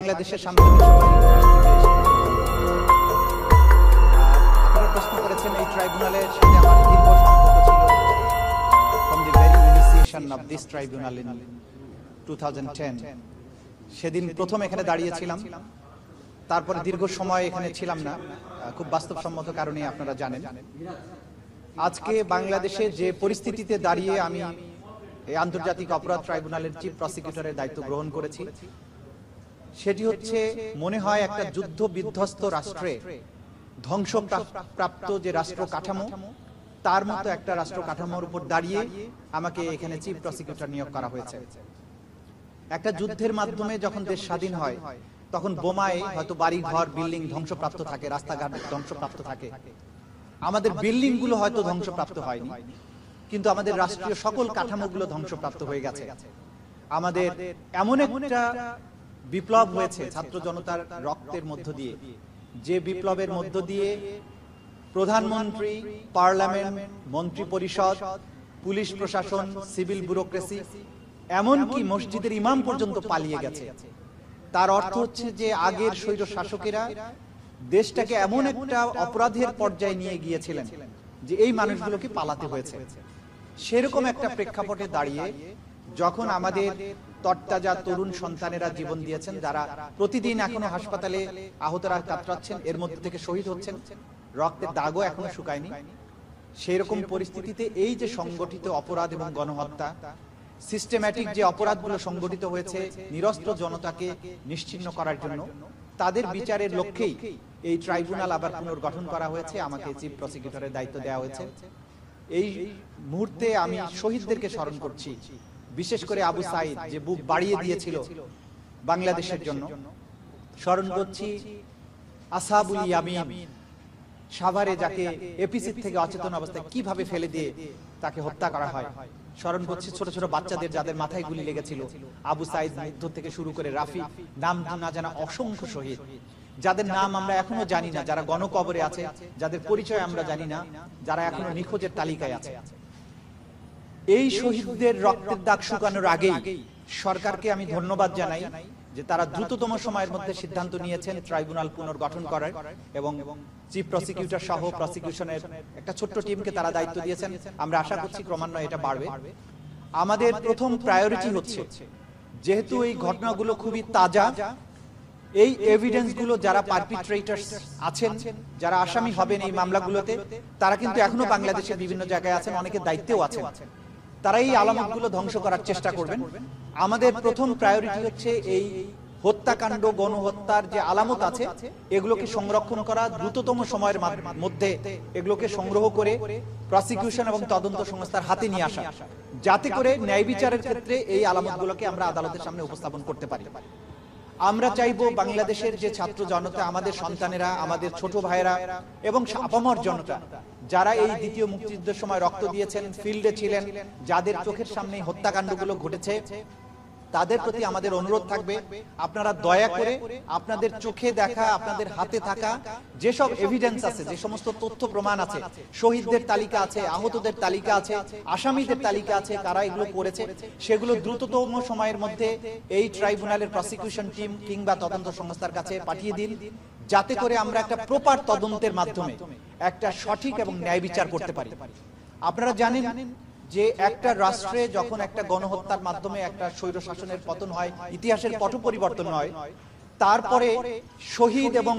বাংলাদেশের সাংবাদিক সভায় আপনারা প্রশ্ন করেছেন এই ট্রাইব্যুনালের সাথে আমার দীর্ঘ সম্পর্ক ছিল from the very initiation of this tribunal in 2010 সেদিন প্রথম এখানে দাঁড়িয়েছিলাম, তারপরে দীর্ঘ সময় এখানে ছিলাম না, খুব বাস্তবসম্মত কারণে আপনারা জানেন। আজকে বাংলাদেশে যে পরিস্থিতিতে দাঁড়িয়ে আমি এই আন্তর্জাতিক অপরাধ ট্রাইব্যুনালের চিফ প্রসিকিউটরের দায়িত্ব গ্রহণ করেছি, সেটি হচ্ছে মনে হয় একটা যুদ্ধ বিধ্বস্ত রাষ্ট্রে ধ্বংসপ্রাপ্ত যে রাষ্ট্র কাঠামো, তার মতো একটা রাষ্ট্র কাঠামোর উপর দাঁড়িয়ে আমাকে এখানে চিফ প্রসিকিউটর নিয়োগ করা হয়েছে। একটা যুদ্ধের মাধ্যমে যখন দেশ স্বাধীন হয় তখন বোমায় হয়তো বাড়ি ঘর বিল্ডিং ধ্বংসপ্রাপ্ত থাকে, রাস্তাঘাট ধ্বংসপ্রাপ্ত থাকে। আমাদের বিল্ডিং গুলো হয়তো ধ্বংসপ্রাপ্ত হয়নি, কিন্তু আমাদের রাষ্ট্রীয় সকল কাঠামোগুলো ধ্বংসপ্রাপ্ত হয়ে গেছে। আমাদের এমন একটা বিপ্লব হয়েছে ছাত্র জনতার রক্তের মধ্য দিয়ে, যে বিপ্লবের মধ্য দিয়ে প্রধানমন্ত্রী, পার্লামেন্ট, মন্ত্রী পরিষদ, পুলিশ প্রশাসন, সিভিল ব্যুরোক্রেসি, এমনকি মসজিদের ইমাম পর্যন্ত পালিয়ে গেছে। তার অর্থ হচ্ছে যে আগের স্বৈর শাসকেরা দেশটাকে এমন একটা অপরাধের পর্যায়ে নিয়ে গিয়েছিলেন যে এই মানুষগুলোকে পালাতে হয়েছে। সেরকম একটা প্রেক্ষাপটে দাঁড়িয়ে যখন আমাদের তরতাজা তরুণ সন্তানেরা জীবন দিয়েছেন, যারা প্রতিদিন এখনো হাসপাতালে আহতরা কাতরাচ্ছেন, এর মধ্যে থেকে শহীদ হচ্ছেন, রক্তের দাগও এখনো শুকায়নি, সেই রকম পরিস্থিতিতে এই যে সংগঠিত অপরাধ এবং গণহত্যা, সিস্টেম্যাটিক যে অপরাধগুলো সংগঠিত হয়েছে নিরস্ত্র জনতাকে নিশ্চিহ্ন করার জন্য, তাদের বিচারের লক্ষ্যেই এই ট্রাইব্যুনাল আবার পুনর্গঠন করা হয়েছে, আমাকে চিফ প্রসিকিউটরের দায়িত্ব দেওয়া হয়েছে। এই মুহূর্তে আমি শহীদদেরকে স্মরণ করছি, বিশেষ করে আবু সাইদ যে বুক বাড়িয়ে দিয়েছিল বাংলাদেশের জন্য। স্মরণ করছি আসহাবুল ইয়ামিন, সাভারে যাকে এপিসি থেকে অচেতন অবস্থায় কিভাবে ফেলে দিয়ে তাকে হত্যা করা হয়। স্মরণ করছি ছোট ছোট বাচ্চাদের যাদের মাথায় গুলি লেগেছিল, আবু সাইদ মুগ্ধ থেকে শুরু করে রাফি, নাম না জানা অসংখ্য শহীদ, যাদের নাম আমরা এখনো জানি না, যারা গণকবরে আছে, যাদের পরিচয় আমরা জানি না, যারা এখনো নিখোঁজের তালিকায় আছে। এই শহীদদের রক্তের দাগ শুকানোর আগেই সরকারকে আমি ধন্যবাদ জানাই যে তারা দ্রুততম সময়ের মধ্যে সিদ্ধান্ত নিয়েছেন ট্রাইব্যুনাল পুনর্গঠন করার, এবং চিফ প্রসিকিউটর সহ প্রসিকিউশনের একটা ছোট্ট টিমকে তারা দায়িত্ব দিয়েছেন। আমরা আশা করছি ক্রমান্বয়ে এটা বাড়বে। আমাদের প্রথম প্রায়োরিটি হচ্ছে, যেহেতু এই ঘটনাগুলো খুবই তাজা, এই এভিডেন্স গুলো যারা পারপিট্রেটরস আছেন, যারা আসামি হবেন এই মামলাগুলোতে, তারা কিন্তু এখনো বাংলাদেশের বিভিন্ন জায়গায় আছেন, অনেকের দায়িত্বেও আছেন। তারা এই আলামতগুলো ধ্বংস করার চেষ্টা করবেন। আমাদের প্রথম প্রায়োরিটি হচ্ছে এই হত্যাকাণ্ড, গণহত্যার যে আলামত আছে এগুলোকে সংরক্ষণ করা, দ্রুততম সময়ের মধ্যে এগুলোকে সংগ্রহ করে প্রসিকিউশন এবং তদন্ত সংস্থার হাতে নিয়ে আসা, যাতে করে ন্যায় বিচারের ক্ষেত্রে এই আলামতগুলোকে আমরা আদালতের সামনে উপস্থাপন করতে পারি। আমরা চাইবো বাংলাদেশের যে ছাত্র জনতা, আমাদের সন্তানেরা, আমাদের ছোট ভাইয়েরা এবং আপামর জনতা, যারা এই দ্বিতীয় মুক্তিযুদ্ধের সময় রক্ত দিয়েছেন, ফিল্ডে ছিলেন, যাদের চোখের সামনে হত্যাকাণ্ডগুলো ঘটেছে, তাদের প্রতি আমাদের অনুরোধ থাকবে, আপনারা দয়া করে আপনাদের চোখে দেখা, আপনাদের হাতে থাকা যেসব এভিডেন্স আছে, যে সমস্ত তথ্য প্রমাণ আছে, শহীদদের তালিকা আছে, আহতদের তালিকা আছে, আসামিদের তালিকা আছে, কারা এগুলো করেছে, সেগুলো দ্রুততম সময়ের মধ্যে এই ট্রাইব্যুনালের প্রসিকিউশন টিম কিংবা তদন্ত সংস্থার কাছে পাঠিয়ে দিন, যাতে করে আমরা একটা প্রপার তদন্তের মাধ্যমে একটা সঠিক এবং ন্যায় বিচার করতে পারি। আপনারা জানেন যে একটা রাষ্ট্রে যখন একটা গণহত্যার মাধ্যমে একটা স্বৈর শাসনের পতন হয়, ইতিহাসের পট পরিবর্তন হয়, তারপরে শহীদ এবং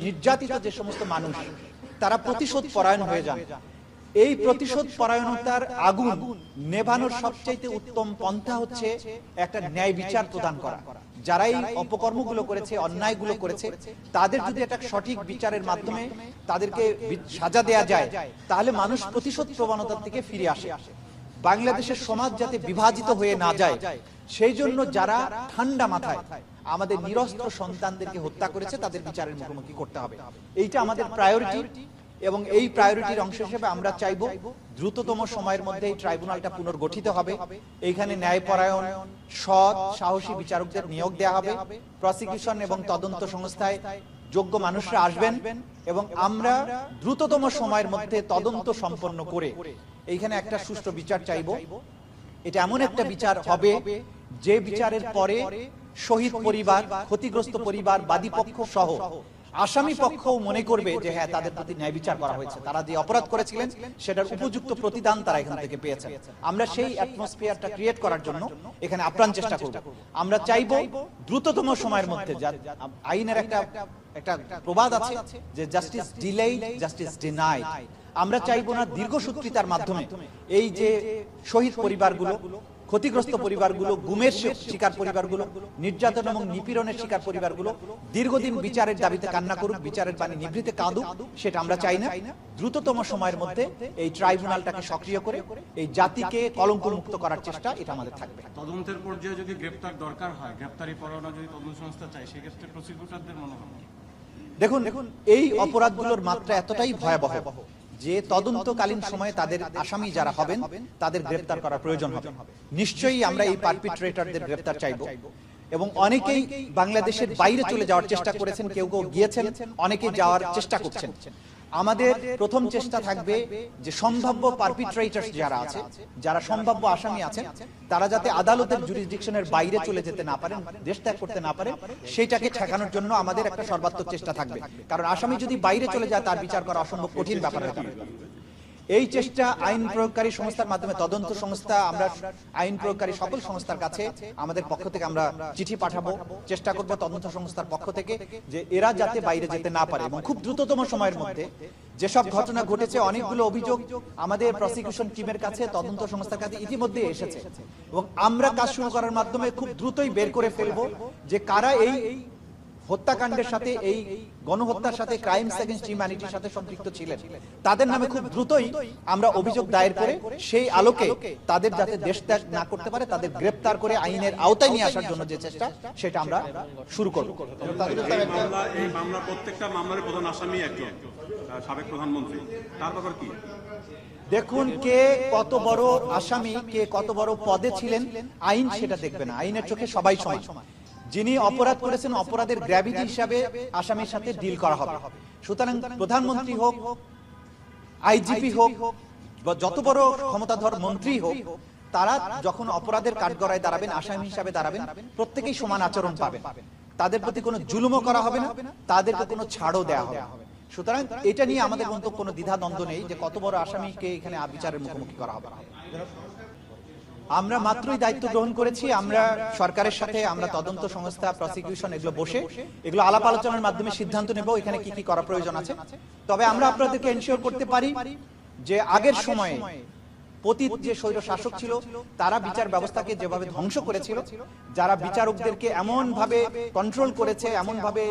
নির্যাতিত যে সমস্ত মানুষ, তারা প্রতিশোধ পরায়ণ হয়ে যান। এই প্রতিশোধ পরায়ণতার আগুন নেভানোর সবচাইতে উত্তম পন্থা হচ্ছে একটা ন্যায় বিচার প্রদান করা। যারা এই অপকর্মগুলো করেছে, অন্যায়গুলো করেছে, তাদের যদি একটা সঠিক বিচারের মাধ্যমে তাদেরকে সাজা দেয়া যায়, তাহলে মানুষ প্রতিশোধ প্রবণতার থেকে ফিরে আসে। বাংলাদেশের সমাজ যাতে বিভাজিত হয়ে না যায়, সেই জন্য যারা ঠান্ডা মাথায় আমাদের নিরস্ত্র সন্তানদেরকে হত্যা করেছে, তাদের বিচারের মুখোমুখি করতে হবে। এইটা আমাদের প্রায়োরিটি, এবং এই প্রায়োরিটির অংশ হিসেবে আমরা চাইব দ্রুততম সময়ের মধ্যে এই ট্রাইব্যুনালটা পুনর্গঠিত হবে। এইখানে ন্যায়পরায়ণ, সৎ, সাহসী বিচারকদের নিয়োগ দেওয়া হবে। প্রসিকিউশন এবং তদন্ত সংস্থায় যোগ্য মানুষরা আসবেন, এবং আমরা দ্রুততম সময়ের মধ্যে তদন্ত সম্পন্ন করে এইখানে একটা সুষ্ঠু বিচার চাইব। এটা এমন একটা বিচার হবে যে বিচারের পরে শহীদ পরিবার, ক্ষতিগ্রস্ত পরিবার, বাদী পক্ষ সহ আসামি পক্ষ মনে করবে যে হ্যাঁ তাদের প্রতি ন্যায় বিচার করা হয়েছে, তারা যে অপরাধ করেছিলেন সেটার উপযুক্ত প্রতিদান তারা এখান থেকে পেয়েছেন। আমরা সেই অ্যাটমসফিয়ারটা ক্রিয়েট করার জন্য এখানে আপ্রাণ চেষ্টা করব। আমরা চাইব দ্রুততম সময়ের মধ্যে, আইনের একটা প্রবাদ আছে যে জাস্টিস ডিলেইড, জাস্টিস ডিনাইড। আমরা চাইবো না দীর্ঘসূত্রিতার মাধ্যমে এই যে শহীদ পরিবারগুলো, ক্ষতিগ্রস্ত পরিবারগুলো, গুমের শিকার পরিবারগুলো, নির্যাতন এবং নিপীড়নের শিকার পরিবারগুলো দীর্ঘদিন বিচারের দাবিতে কান্না করুক, বিচারের বাণী নিভৃতে কাঁদুক, সেটা আমরা চাই না। দ্রুততম সময়ের মধ্যে এই ট্রাইব্যুনালটাকে সক্রিয় করে এই জাতিকে কলঙ্ক মুক্ত করার চেষ্টা এটা আমাদের থাকবে। তদন্তের পর্যায়ে যদি গ্রেপ্তার দরকার হয়, গ্রেপ্তারি পরোয়ানা যদি তদন্ত সংস্থা চায়, সেক্ষেত্রে প্রসিকিউটরদের মনোভাব। দেখুন, এই অপরাধগুলোর মাত্রা এতটাই ভয়াবহ যে তদন্তকালীন সময়ে তাদের আসামি যারা হবেন তাদের গ্রেপ্তার করার প্রয়োজন হবে। নিশ্চয়ই আমরা এই পারপিট্রেটরদের গ্রেপ্তার চাইব, এবং অনেকেই বাংলাদেশের বাইরে চলে যাওয়ার চেষ্টা করেছেন, কেউ কেউ গিয়েছেন, অনেকে যাওয়ার চেষ্টা করছেন। আমাদের প্রথম চেষ্টা থাকবে যে সম্ভাব্য পারপিট্রেটরস যারা আছে, যারা সম্ভাব্য আসামি আছেন, তারা যাতে আদালতের জুরিসডিকশনের বাইরে চলে যেতে না পারেন, দেশ ত্যাগ করতে না পারেন, সেইটাকে ঠেকানোর জন্য আমাদের একটা সর্বাত্মক চেষ্টা থাকবে। কারণ আসামি যদি বাইরে চলে যায় তার বিচার করা অসম্ভব কঠিন ব্যাপার হয়ে যাবে। এই চেষ্টা আইন প্রয়োগকারী সংস্থার মাধ্যমে, তদন্ত সংস্থা, আমরা আইন প্রয়োগকারী সকল সংস্থার কাছে আমাদের পক্ষ থেকে আমরা চিঠি পাঠাবো, চেষ্টা করব তদন্ত সংস্থার পক্ষ থেকে যে এরা যাতে বাইরে যেতে না পারে, এবং খুব দ্রুততম সময়ের মধ্যে যেসব ঘটনা ঘটেছে, অনেকগুলো অভিযোগ আমাদের প্রসিকিউশন টিমের কাছে, তদন্ত সংস্থার কাছে ইতিমধ্যে এসেছে, এবং আমরা কাজ শুরু করার মাধ্যমে খুব দ্রুতই বের করে ফেলবো যে কারা এই হত্যাকাণ্ডের সাথে, এই গণহত্যার সাথে, ক্রাইমস এগেইনস্ট হিউম্যানিটির সাথে সম্পৃক্ত ছিলেন, তাদের নামে খুব দ্রুতই আমরা অভিযোগ দায়ের করে সেই আলোকে তাদের যাতে দেশ ত্যাগ না করতে পারে তাদের গ্রেপ্তার করে আইনের আওতায় নিয়ে আসার জন্য যে চেষ্টা, সেটা আমরা শুরু করব। এই মামলা, প্রত্যেকটা মামলার প্রধান আসামি একজন সাবেক প্রধানমন্ত্রী, তার ব্যাপার কি? দেখুন, কে কত বড় আসামি, কে কত বড় পদে ছিলেন, আইন সেটা দেখবে না। আইনের চোখে সবাই সমান। যিনি অপরাধ করেছেন, অপরাধের গ্র্যাভিটি হিসাবে আসামির সাথে ডিল করা হবে। সুতরাং প্রধানমন্ত্রী হোক, আইজিপি হোক, যত বড় ক্ষমতাধর মন্ত্রী হোক, তারা যখন অপরাধের কাঠগড়ায় দাঁড়াবেন, আসামি হিসাবে দাঁড়াবেন, প্রত্যেকেই সমান আচরণ পাবেন। তাদের প্রতি কোনো জুলুমও করা হবে না, তাদেরকে কোনো ছাড়ও দেওয়া হবে। সুতরাং এটা নিয়ে আমাদের মধ্যে কোনো দ্বিধাদ্বন্দ্ব নেই যে কত বড় আসামিকে এখানে বিচারের মুখোমুখি করা হবে। আমরা মাত্রই দায়িত্ব গ্রহণ করেছি। আমরা সরকারের সাথে, আমরা তদন্ত সংস্থা, প্রসিকিউশন, এগুলো বসে এগুলো আলাপ আলোচনার মাধ্যমে সিদ্ধান্ত নেব এখানে কি কি করা প্রয়োজন আছে। তবে আমরা আপনাদেরকে এনশিওর করতে পারি যে আগের সময়ে পতিত যে স্বৈর শাসক ছিল তারা বিচার ব্যবস্থাকে যেভাবে ধ্বংস করেছিল, যারা বিচারকদেরকে এমন ভাবে কন্ট্রোল করেছে, এমন ভাবে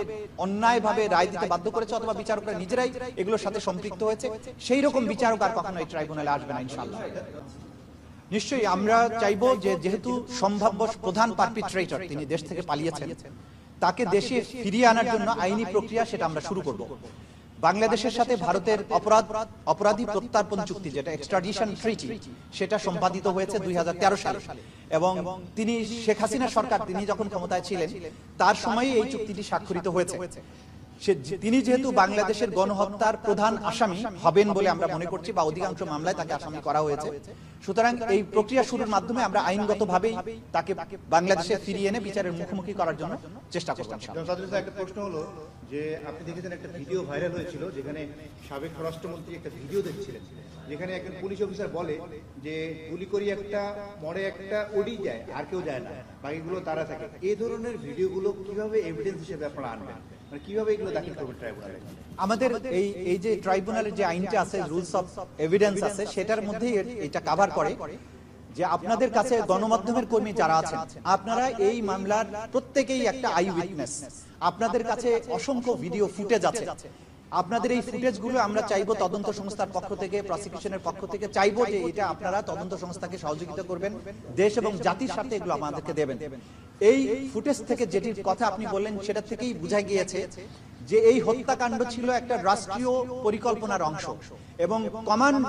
অন্যায় ভাবে রায় দিতে বাধ্য করেছে, অথবা বিচারকরা নিজেরাই এগুলোর সাথে সম্পৃক্ত হয়েছে, সেই রকম বিচারক আর কখনো এই ট্রাইব্যুনালে আসবে না ইনশাআল্লাহ। নিশ্চয়ই আমরা চাইবো যে যেহেতু সম্ভাব্য প্রধান পারপিট্রেটর তিনি দেশ থেকে পালিয়েছেন, তাকে দেশে ফিরিয়ে আনার জন্য আইনি প্রক্রিয়া সেটা আমরা শুরু করব। বাংলাদেশের সাথে ভারতের অপরাধী প্রত্যার্পণ চুক্তি, যেটা এক্সট্রাডিশন ট্রিটি, সেটা সম্পাদিত হয়েছে 2013 সালে, এবং তিনি শেখ হাসিনা সরকার, তিনি যখন ক্ষমতায় ছিলেন তার সময়ে এই চুক্তিটি স্বাক্ষরিত হয়েছে। তিনি যেহেতু বাংলাদেশের গণহত্যার প্রধান আসামি হবেন বলে আমরা মনে করছি, বা অধিকাংশ মামলায় তাকে আসামি করা হয়েছে, সুতরাং এই প্রক্রিয়া শুরুর মাধ্যমে আমরা আইনগতভাবেই তাকে বাংলাদেশে ফিরিয়ে এনে বিচারের মুখোমুখি করার জন্য চেষ্টা করব। একটা প্রশ্ন হলো যে আপনি দেখেছেন একটা ভিডিও ভাইরাল হয়েছিল যেখানে সাবেক স্বরাষ্ট্রমন্ত্রী একটা ভিডিও দেখছিলেন, যেখানে একজন পুলিশ অফিসার বলে যে গুলি করি একটা, মরে একটা, ওডি যায়, আর কেউ যায় না, বাকিগুলো তারা থাকে। এই ধরনের ভিডিওগুলো কিভাবে এভিডেন্স হিসেবে আপনারা আনবেন, মানে কিভাবে এগুলো দাখিল করবেন ট্রাইব্যুনালে? আমাদের এই যে ট্রাইব্যুনালের যে আইনটা আছে, রুলস অফ এভিডেন্স আছে, সেটার মধ্যেই এটা কভার করে যে আপনাদের কাছে গণমাধ্যমের কর্মী যারা আছেন, আপনারা এই মামলার প্রত্যেকেই একটা আই উইটনেস। আপনাদের কাছে অসংখ্য ভিডিও ফুটেজ আছে। আপনাদের এই ফুটেজগুলো আমরা চাইবো তদন্ত সংস্থার পক্ষ থেকে, প্রসিকিউশনের পক্ষ থেকে চাইবো যে এটা আপনারা তদন্ত সংস্থাকে সহযোগিতা করবেন, দেশ এবং জাতির সাথে এগুলো আমাদেরকে দেবেন। এই ফুটেজ থেকে যেটির কথা আপনি বললেন সেটা থেকেই বোঝা গিয়েছে যে এই হত্যাকাণ্ড ছিল একটা রাষ্ট্রীয় পরিকল্পনার অংশ, এবং কমান্ড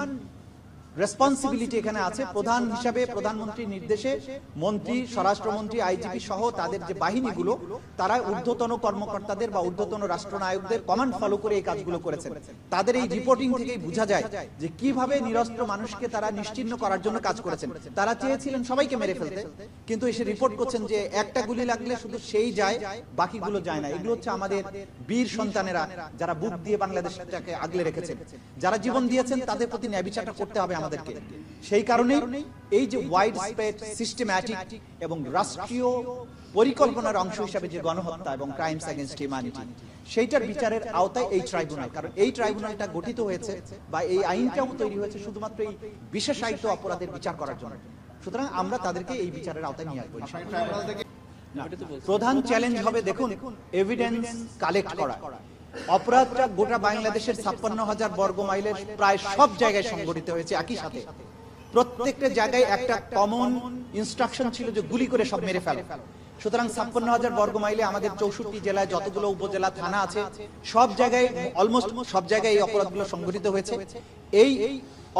রেসপন্সিবিলিটি এখানে আছে। প্রধান হিসাবে প্রধানমন্ত্রীর নির্দেশে মন্ত্রী, স্বরাষ্ট্রমন্ত্রী, আইজিপি সহ তাদের যে বাহিনীগুলো, তারা ঊর্ধ্বতন কর্মকর্তাদের বা ঊর্ধ্বতন রাষ্ট্রনায়কদের কমান্ড ফলো করে এই কাজগুলো করেছেন। তাদের এই রিপোর্টিং থেকেই বোঝা যায় যে কিভাবে নিরস্ত্র মানুষকে তারা নিশ্চিহ্ন করার জন্য কাজ করেছেন। তারা চেয়েছিলেন সবাইকে মেরে ফেলতে, কিন্তু এসে রিপোর্ট করছেন যে একটা গুলি লাগলে শুধু সেই যায়, বাকিগুলো যায় না। এগুলো হচ্ছে আমাদের বীর সন্তানেরা, যারা বুক দিয়ে বাংলাদেশটাকে আগলে রেখেছেন, যারা জীবন দিয়েছেন, তাদের প্রতি ন্যায় বিচারটা করতে হবে আমাদেরকে। সেই কারণেই এই যে ওয়াইড স্প্রেড, সিস্টেম্যাটিক এবং রাষ্ট্রীয় পরিকল্পনার অংশ হিসাবে যে গণহত্যা এবং ক্রাইমস এগেইনস্ট হিউম্যানিটি, সেইটার বিচারের আওতায় এই ট্রাইব্যুনাল। কারণ এই ট্রাইব্যুনালটা গঠিত হয়েছে বা এই আইনটাও তৈরি হয়েছে শুধুমাত্র এই বিশেষায়িত অপরাধের বিচার করার জন্য। সুতরাং আমরা তাদেরকে এই বিচারের আওতায় নিয়ে আসবো। প্রধান চ্যালেঞ্জ হবে, দেখুন, এভিডেন্স কালেক্ট করা। অপরাধটা গোটা বাংলাদেশের ৫৬,০০০ বর্গ মাইলের প্রায় সব জায়গায় সংঘটিত হয়েছে একই সাথে। প্রত্যেকটা জায়গায় একটা কমন ইনস্ট্রাকশন ছিল যে গুলি করে সব মেরে ফেলো। সুতরাং ৫৬,০০০ বর্গ মাইলে আমাদের ৬৪ জেলায় যতগুলো উপজেলা থানা আছে, সব জায়গায়, অলমোস্ট সব জায়গায় এই অপরাধগুলো সংঘটিত হয়েছে। এই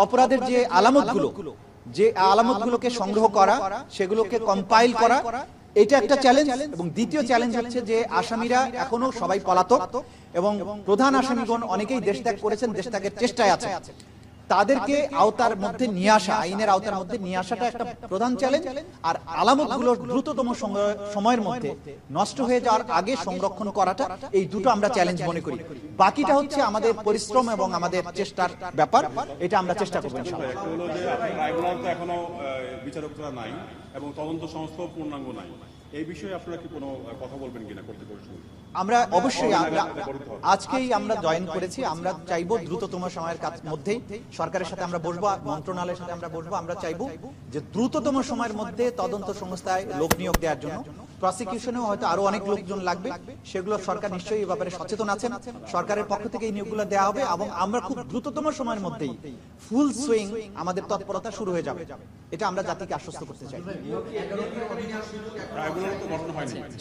অপরাধের যে আলামতগুলোকে সংগ্রহ করা, সেগুলোকে কম্পাইল করা, এটা একটা চ্যালেঞ্জ। এবং দ্বিতীয় চ্যালেঞ্জ হচ্ছে যে আসামিরা এখনো সবাই পলাতক এবং প্রধান আসামিগণ অনেকেই দেশ ত্যাগ করেছেন, দেশ ত্যাগের চেষ্টায় আছে। তাদেরকে আওতার মধ্যে নিয়ে আসা, আইনের আওতার মধ্যে নিয়ে আসাটা একটা প্রধান চ্যালেঞ্জ। আর আলামতগুলো দ্রুততম সময়ের মধ্যে নষ্ট হয়ে যাওয়ার আগে সংরক্ষণ করাটা, এই দুটো আমরা চ্যালেঞ্জ মনে করি। বাকিটা হচ্ছে আমাদের পরিশ্রম এবং আমাদের চেষ্টার ব্যাপার। এটা আমরা চেষ্টা করবো ইনশাআল্লাহ। একটা হলো যে ট্রাইব্যুনাল তো এখনো বিচারকরা নাই এবং তদন্ত সংস্থাও পূর্ণাঙ্গ নাই। এই বিষয়ে আপনারা কি কোনো কথা বলবেন কিনা কর্তৃপক্ষের সঙ্গে? আমরা অবশ্যই আজকেই আমরা জয়েন করেছি। আমরা চাইবো দ্রুততম সময়ের মধ্যেই সরকারের সাথে আমরা বসবো, মন্ত্রণালয়ের সাথে আমরা বসবো। আমরা চাইবো যে দ্রুততম সময়ের মধ্যে তদন্ত সংস্থায় লোক নিয়োগ দেওয়ার জন্য। প্রসিকিউশনেও হয়তো আরো অনেক লোকজন লাগবে, সেগুলো সরকার নিশ্চয়ই এই ব্যাপারে সচেতন আছেন। সরকারের পক্ষ থেকে এই নিয়োগগুলো দেওয়া হবে এবং আমরা খুব দ্রুততম সময়ের মধ্যেই ফুল সুইং আমাদের তৎপরতা শুরু হয়ে যাবে। এটা আমরা জাতিকে আশ্বস্ত করতে চাই।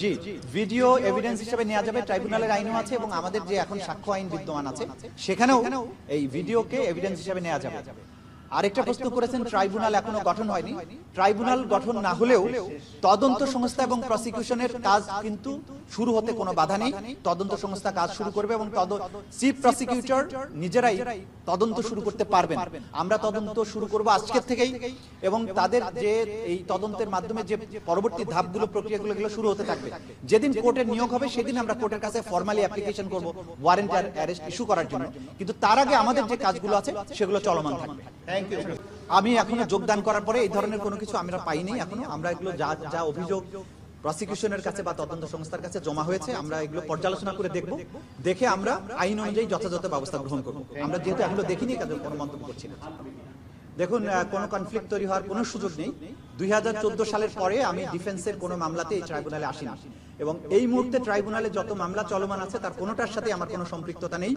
জি, ভিডিও এভিডেন্স হিসেবে নেওয়া যাবে। ট্রাইব্যুনালের আইনও আছে এবং আমাদের যে এখন সাক্ষ্য আইন বিদ্যমান আছে, সেখানেও এই ভিডিওকে এভিডেন্স হিসেবে নেওয়া যাবে। আরেকটা প্রশ্ন করেছেন, ট্রাইব্যুনাল এখনো গঠন হয়নি। ট্রাইব্যুনাল গঠন না হলেও তদন্ত সংস্থা এবং প্রসিকিউশনের কাজ কিন্তু শুরু হতে কোনো বাধা নেই। তদন্ত সংস্থা কাজ শুরু করবে এবং চিফ প্রসিকিউটর নিজেরাই তদন্ত শুরু করতে পারবেন। আমরা তদন্ত শুরু করব আজকের থেকেই এবং তাদের যে এই তদন্তের মাধ্যমে যে পরবর্তী ধাপগুলো, প্রক্রিয়াগুলো, এগুলো শুরু হতে থাকবে। যেদিন কোর্টের নিয়োগ হবে সেদিন আমরা কোর্টের কাছে ফর্মালি অ্যাপ্লিকেশন করব ওয়ারেন্ট আর অ্যারেস্ট ইস্যু করার জন্য। কিন্তু তার আগে আমাদের যে কাজগুলো আছে সেগুলো চলমান থাকবে। আমি এখনো যোগদান করার পরে এই ধরনের কোনো কিছু আমরা পাইনি এখনো। আমরা এগুলো যা অভিযোগ প্রসিকিউশনের কাছে বা তদন্ত সংস্থার কাছে জমা হয়েছে, আমরা এগুলো পর্যালোচনা করে দেখব। দেখে আমরা আইন অনুযায়ী যথাযথ ব্যবস্থা গ্রহণ করব। আমরা যেহেতু এখনো দেখিনি, কাজে কোনো মন্তব্য করছি না। দেখুন, কোনো কনফ্লিক্ট তৈরি হওয়ার কোনো সুযোগ নেই। 2014 সালের পরে আমি ডিফেন্সের কোনো মামলাতে এই ট্রাইব্যুনালে আসিনি এবং এই মুহূর্তে ট্রাইব্যুনালে যত মামলা চলমান আছে তার কোনোটার সাথে আমার কোনো সম্পৃক্ততা নেই।